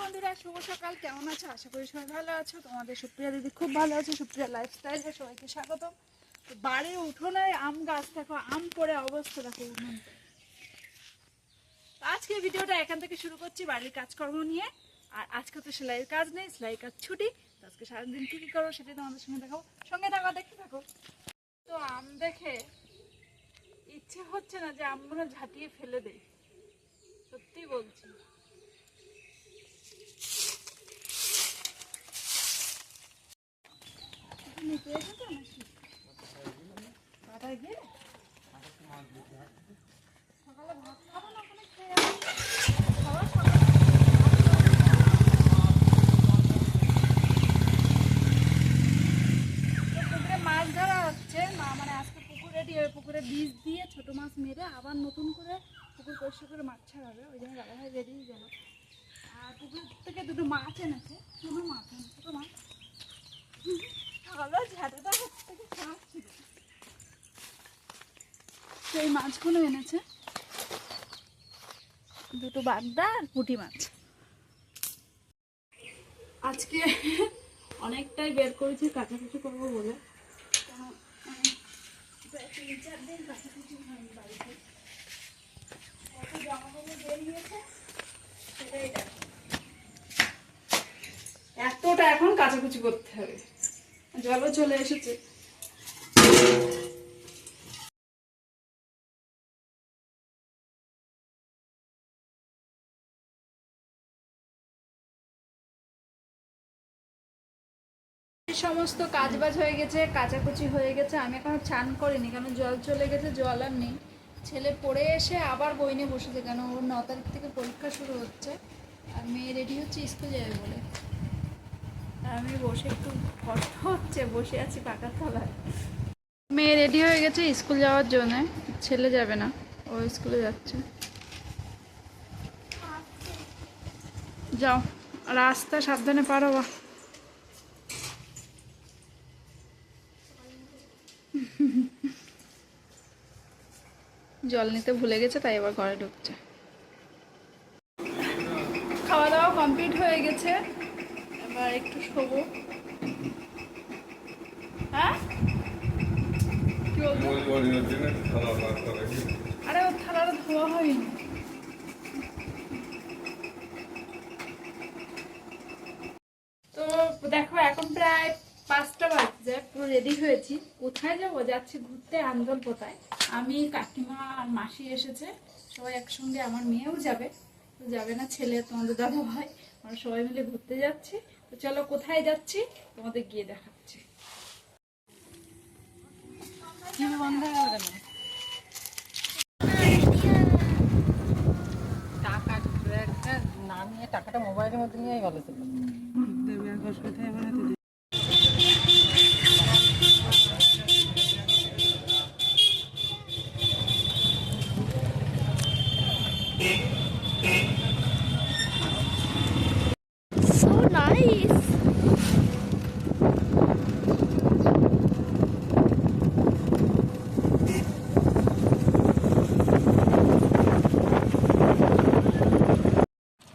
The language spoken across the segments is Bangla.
বন্ধুরা, শুভ সকাল। কেমন আছো? আশা করি সবাই ভালো আছো। তোমাদের সুপ্রিয়া দিদি খুব ভালো আছে। সুপ্রিয়া লাইফস্টাইলে সবাইকে স্বাগতম। তো বাড়ির উঠোনে আম গাছ দেখো, আম পড়ে অবস্থা দেখো উঠোন। আজকে ভিডিওটা এখান থেকে শুরু করছি বাড়ির কাজকর্ম নিয়ে। আর আজকে তো সেলাইয়ের কাজ নেই, সেলাই কাজ ছুটি। তো আজকে সারাদিন কি করবো সেটাই তোমাদের সঙ্গে দেখাবো। সঙ্গে থাকো, দেখতে থাকো। তো আম দেখে ইচ্ছে হচ্ছে না যে আমগুলো ঝাঁটিয়ে ফেলে দেই, সত্যি বলছি। সকালে ভাত খাবো না, ওখানে খেয়ে পুকুরে মাছ ধরা হচ্ছে। মানে আজকে পুকুরে বীজ দিয়ে ছোট মাছ মেরে আবার নতুন করে পুকুর পরিষ্কার করে মাছ ছাড়াবে। ওই জন্য দাদা ভাই বেরিয়ে গেল। আর পুকুর থেকে দুটো মাছ এনেছে, ছোট মাছ এনেছে, ছোট মাছ। ঝাঁটাটা থেকে ছাড়ছিল, সেই মাছগুলো এনেছে, দুটো বাগদা আর পুঁটি মাছ। আজকে অনেকটাই বের করেছি কাছাকাছি করবো বলে। তিন-চার দিন কাছাকাছি হয়নি বাড়িতে, কত জামাকাপড় বেরিয়েছে সেটাই দেখো। এতটা এখন কাচাকুচি করতে হবে, জলও চলে এসেছে। সমস্ত কাজবাজ হয়ে গেছে, কাচাকুচি হয়ে গেছে। আমি এখনো চান করিনি, কারণ জল চলে গেছে, জল আর নেই। ছেলে পড়ে এসে আবার বই নিয়ে বসেছে, কেন ওর 9 তারিখ থেকে পরীক্ষা শুরু হচ্ছে। আর মেয়ে রেডি হচ্ছে স্কুল যাবে বলে। আর আমি বসে একটু কষ্ট হচ্ছে, বসে আছি পাকার তলায়। মেয়ে রেডি হয়ে গেছে স্কুল যাওয়ার জন্য, ছেলে যাবে না, ও স্কুলে যাচ্ছে। যাও, রাস্তা সাবধানে পারো। জল নিতে ভুলে গেছে, তাই এবার ঘরে ঢুকছে। খাওয়া দাওয়া কমপ্লিট হয়ে গেছে, এবার একটু শোবো। হ্যাঁ, আরে ওর থালাটা ধোয়া হয়নি। তো দেখো, এখন প্রায় 5টা বাজছে, পুরো রেডি হয়েছি। কোথায় যাবো? যাচ্ছি ঘুরতে আন্দরপোতায়। আমি, কাকিমা আর মাসি এসেছে, সবাই একসঙ্গে। আমার মেয়েও যাবে, তো যাবে না ছেলে, তোমাদের দাদা ভাই, আমরা সবাই মিলে ঘুরতে যাচ্ছি। তো চলো কোথায় যাচ্ছি তোমাদের গিয়ে দেখাচ্ছি। টাকাটা মোবাইলের মধ্যে নিয়ে ভালো ছিল। So nice.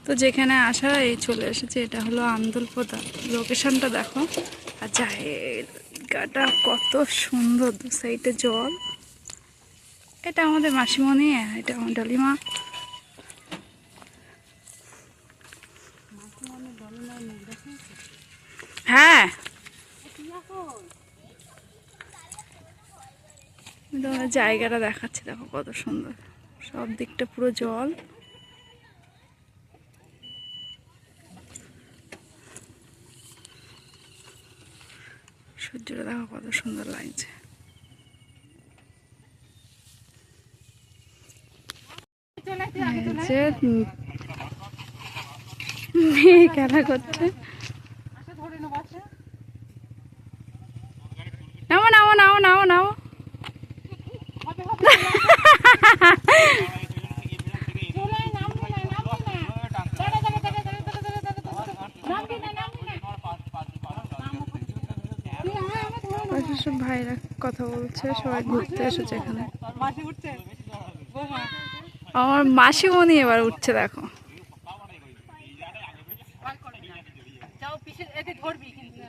তো যেখানে আসা এই চলে এসেছে, এটা হলো আন্দরপোতা। লোকেশনটা দেখো, আর জায়গাটা কত সুন্দর, দু সাইডে জল। এটা আমাদের মাসিমণি, এটা আমার ডালিমা। হ্যাঁ, তোমার জায়গাটা দেখাচ্ছে, দেখো কত সুন্দর, সব দিকটা পুরো জল। সূর্যটা দেখো কত সুন্দর লাগছে। মেয়ে খেলা করছে। নাও নাও নাও নাও নাও। সব ভাইরা কথা বলছে, সবাই ঘুরতে এসেছে এখানে। আমার মাসিমণি এবার উঠছে, দেখো তুই ধরবি কিন্তু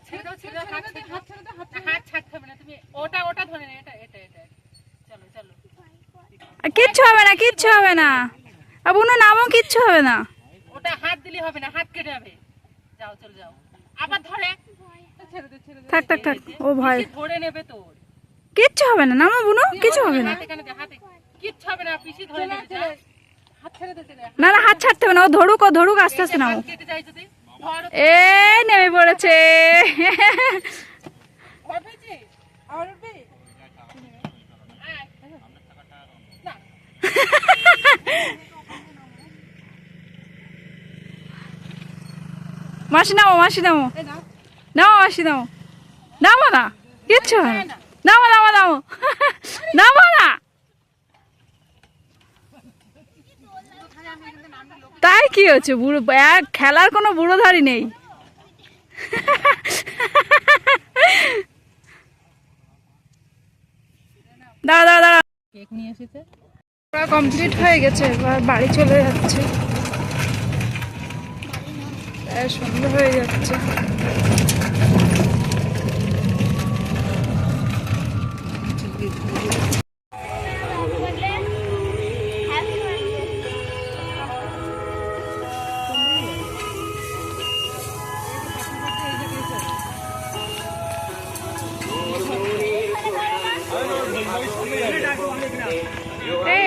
ছেড়ে দাও ছেড়ে দাও হাত ছেড়ে দাও হাত ছাড়তে হবে না তুমি ওটা ধরে নে এটা চলো চলো কিচ্ছু হবে না, কিচ্ছু হবে না। আর বুনু নামও, কিচ্ছু হবে না। ওটা হাত দিলে হবে না, হাত কেটে যাবে। যাও চল যাও, আবার ধরে ছেড়ে দে থাক থাক থাক, ও ভয়। ধরে নেবে তোর, কিচ্ছু হবে না, নামো বুনু, কিচ্ছু হবে না। হাতে কিচ্ছু হবে না, পিসি ধরে নেবে। হাত ছেড়ে দে না না, হাত ছাড়তে হবে না, ও ধরুক আস্তে আস্তে নামো। কেটে যায় যদি ধর। এ নেমে পড়েছে। ভয় পেয়েছে আর উঠবে না। মাসি নামো, মাসি নামো, নামো মাসি নামো, নামো না, কিচ্ছু হবে না, নামো নামো নামো, নামো না। তাই কি হচ্ছে, বুড়ো খেলার কোনো বুড়ো ধারি নেই। দাঁড়া দাঁড়া দাঁড়া, কেক নিয়ে এসেছে, পুরো কমপ্লিট হয়ে গেছে, এবার বাড়ি চলে যাচ্ছে। সন্ধ্যা হয়ে যাচ্ছে।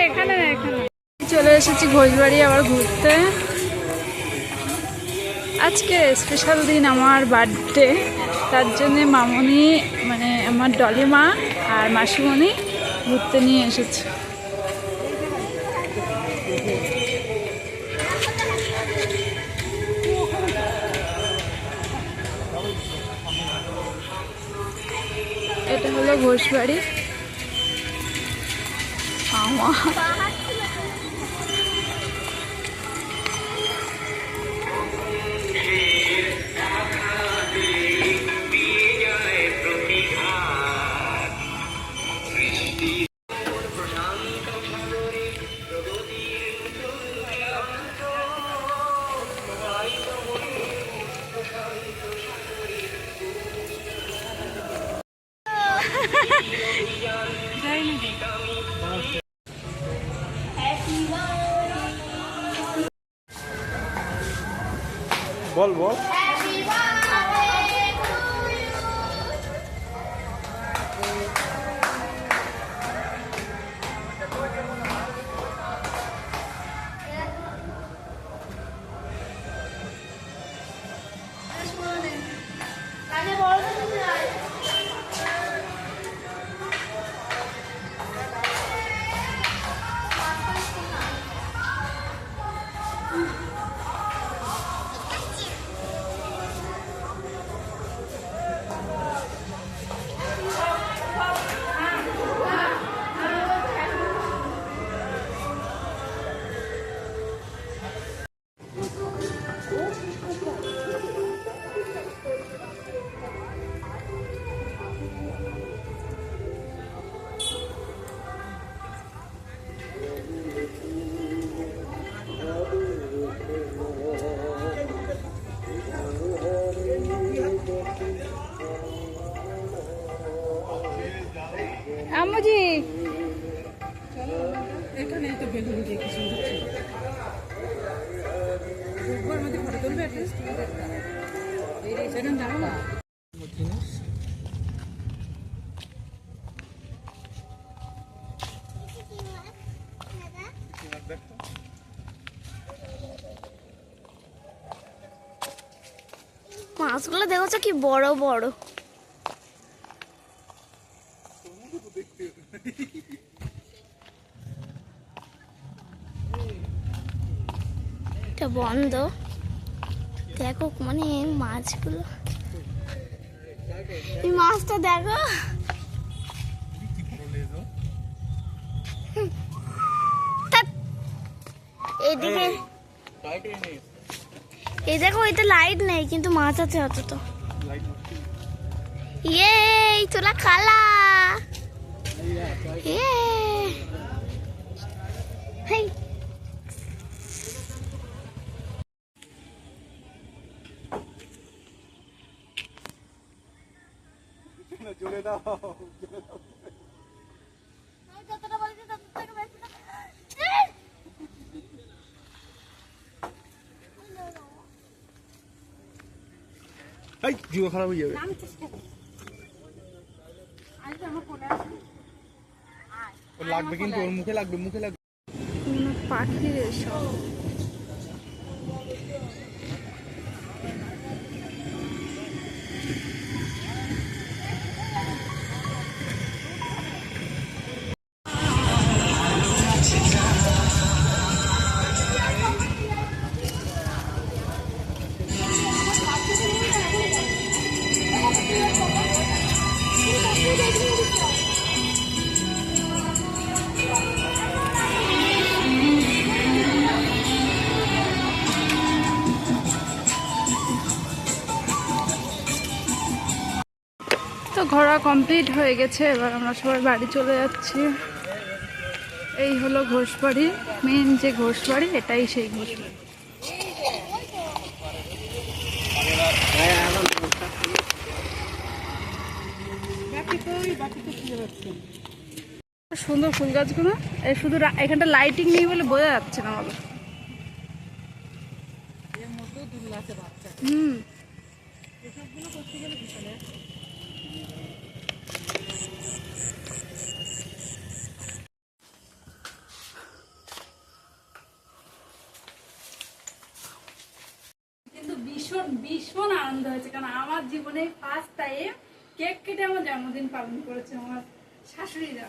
এখানে চলে এসেছি ঘোষবাড়ি আবার ঘুরতে। আজকে স্পেশাল দিন, আমার বার্থডে, তার জন্যে মামনি মানে আমার ডলি মা আর মাসিমণি ঘুরতে নিয়ে এসেছে। এটা হলো ঘোষবাড়ি। বল বল। আম্মুজি এখানে তো বেলুন দিয়ে কি সুন্দর ছিল। রোববার মধ্যে ফটো তুলবে অ্যাটলিস্ট এই রেস্টুরেন্ট যাবো না। মাছগুলো দেখছো কি বড় বড়। এটা বন্ধ, দেখো মানে মাছগুলো, এই মাছটা দেখো। এইদিকে এই দেখো, এটা লাইট নেই কিন্তু মাছ আছে অত। ইয়ে তোলা খালা, হেই জোরে দাও এই জিও খারাপ হয়ে যাবে ওর লাগবে কিন্তু ওর মুখে লাগবে পাখির এসব তো ঘোরা কমপ্লিট হয়ে গেছে, এবার আমরা সবাই বাড়ি চলে যাচ্ছি। এই হলো ঘোষবাড়ি, মেন যে ঘোষবাড়ি এটাই সেই ঘোষবাড়ি। সুন্দর ফুল গাছগুলো, এই শুধু এখানটা লাইটিং নেই বলে বোঝা যাচ্ছে না বলো। হুম কিন্তু ভীষণ ভীষণ আনন্দ হয়েছে, কারণ আমার জীবনে ফার্স্ট টাইম কেক কেটে আমার জন্মদিন পালন করেছে আমার শাশুড়িরা।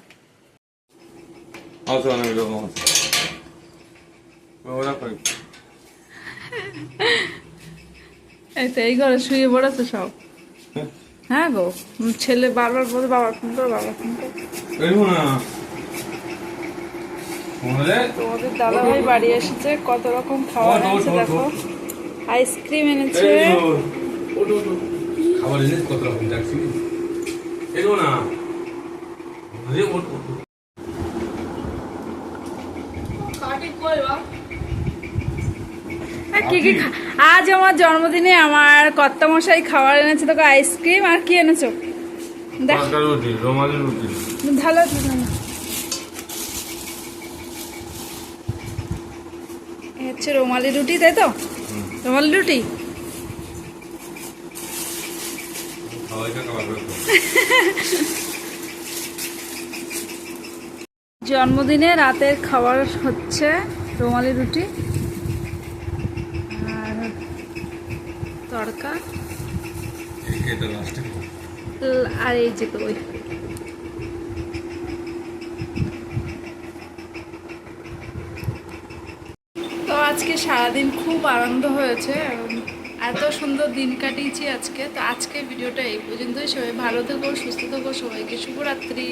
এই তো এই ঘরে শুয়ে পড়েছে সব। হ্যাঁ গো, ছেলে বারবার বলে বাবার ফোন করো বাবার ফোন করো। তোমাদের দাদা ভাই বাড়ি এসেছে, কত রকম খাবার এনেছে দেখো। আইসক্রিম এনেছে, খাবার জিনিস কত রকম দেখছি না কি কি আজ আমার জন্মদিনে আমার কর্তামশাই খাবার এনেছে, তোকে আইসক্রিম আর কি এনেছো দেখ। ভালো হচ্ছে রুমালি রুটি, তাই তো? রুমালি রুটি জন্মদিনে রাতের খাবার হচ্ছে রুমালি রুটি আর তড়কা আর এই যে ওই তো আজকে সারাদিন খুব আনন্দ হয়েছে, এত সুন্দর দিন কাটিয়েছি আজকে। তো আজকে ভিডিওটা এই পর্যন্তই। সবাই ভালো থেকো, সুস্থ থেকো, সবাইকে শুভরাত্রি।